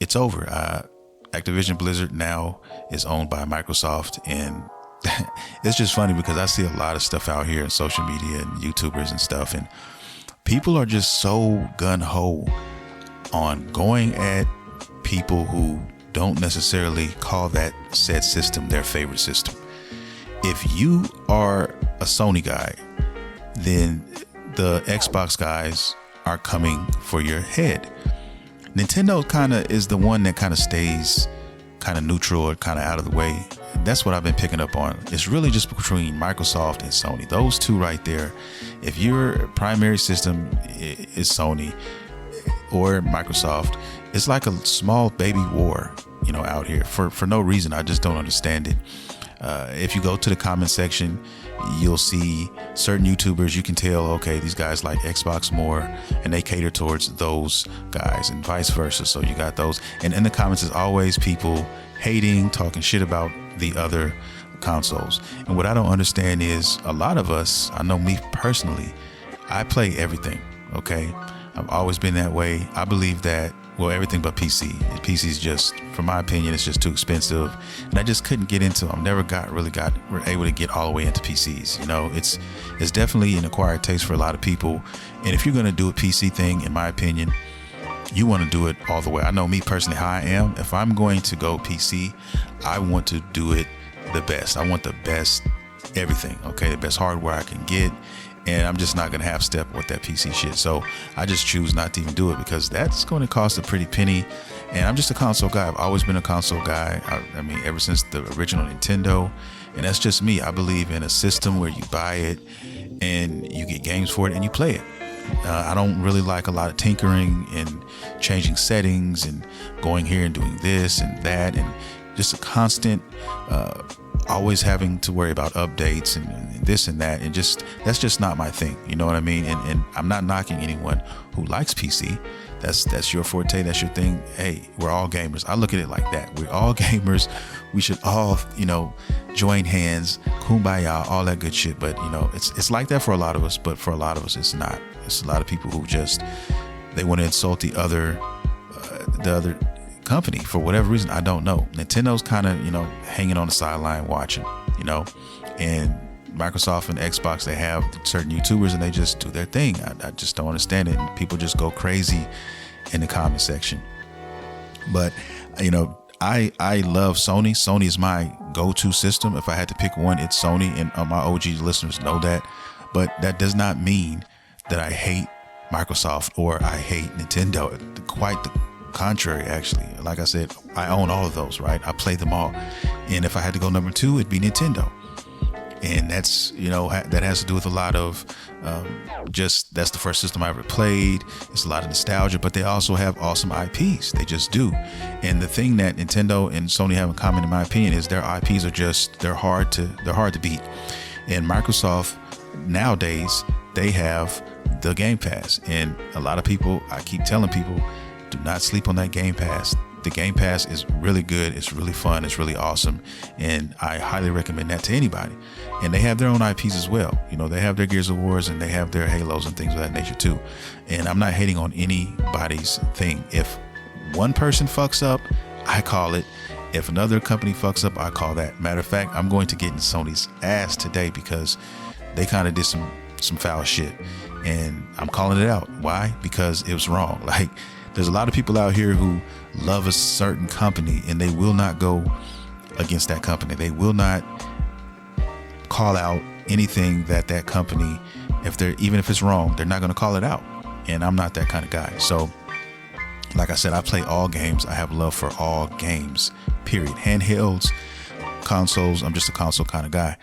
it's over. Activision Blizzard now is owned by Microsoft, and it's just funny because I see a lot of stuff out here in social media and YouTubers and stuff, and people are just so gun-ho on going at people who don't necessarily call that said system their favorite system. If you are a Sony guy, then the Xbox guys are coming for your head. Nintendo kind of is the one that kind of stays kind of neutral or kind of out of the way. That's what I've been picking up on. It's really just between Microsoft and Sony. Those two right there. If your primary system is Sony or Microsoft, it's like a small baby war, out here for no reason. I just don't understand it. If you go to the comment section, you'll see certain YouTubers. You can tell, okay, these guys like Xbox more, and they cater towards those guys, and vice versa. So you got those, and in the comments is always people hating, talking shit about the other consoles. And what I don't understand is a lot of us, I know me personally, I play everything. Okay, I've always been that way. I believe that, well, everything but PC. PC is just, from my opinion, it's just too expensive, and I just couldn't get into them. Never were able to get all the way into PCs. It's definitely an acquired taste for a lot of people. And if you're going to do a PC thing, in my opinion, you want to do it all the way. I know me personally how I am. If I'm going to go PC, I want to do it the best. I want the best everything. Okay, the best hardware I can get. And I'm just not going to half step with that PC shit. So I just choose not to even do it because that's going to cost a pretty penny. And I'm just a console guy. I've always been a console guy. I mean, ever since the original Nintendo. And that's just me. I believe in a system where you buy it and you get games for it and you play it. I don't really like a lot of tinkering and changing settings and going here and doing this and that, and just a constant always having to worry about updates and this and that, and just that's just not my thing. You know what I mean? And I'm not knocking anyone who likes PC. That's your forte, that's your thing. Hey, we're all gamers. I look at it like that. We're all gamers. We should all, join hands, kumbaya, all that good shit. But it's like that for a lot of us, but for a lot of us it's not. It's a lot of people who just, they want to insult the other company for whatever reason. I don't know. Nintendo's kind of, hanging on the sideline watching, and Microsoft and Xbox, they have certain YouTubers and they just do their thing. I just don't understand it. And people just go crazy in the comment section. But, I love Sony. Sony is my go-to system. If I had to pick one, it's Sony, and my OG listeners know that. But that does not mean that I hate Microsoft or I hate Nintendo. Quite the contrary, actually. Like I said, I own all of those, right? I play them all. And if I had to go number two, it'd be Nintendo. And that's, that has to do with a lot of that's the first system I ever played. It's a lot of nostalgia, but they also have awesome IPs. They just do. And the thing that Nintendo and Sony have in common, in my opinion, is their IPs are they're hard to beat. And Microsoft nowadays, they have the Game Pass. And a lot of people, I keep telling people, do not sleep on that Game Pass. The Game Pass is really good. It's really fun. It's really awesome. And I highly recommend that to anybody. And they have their own IPs as well. They have their Gears of Wars and they have their Halos and things of that nature too. And I'm not hating on anybody's thing. If one person fucks up, I call it. If another company fucks up, I call that. Matter of fact, I'm going to get in Sony's ass today because they kind of did some foul shit. And I'm calling it out. Why? Because it was wrong. Like, there's a lot of people out here who love a certain company and they will not go against that company. They will not call out anything that company, even if it's wrong, they're not going to call it out. And I'm not that kind of guy. So, like I said, I play all games. I have love for all games, period. Handhelds, consoles, I'm just a console kind of guy.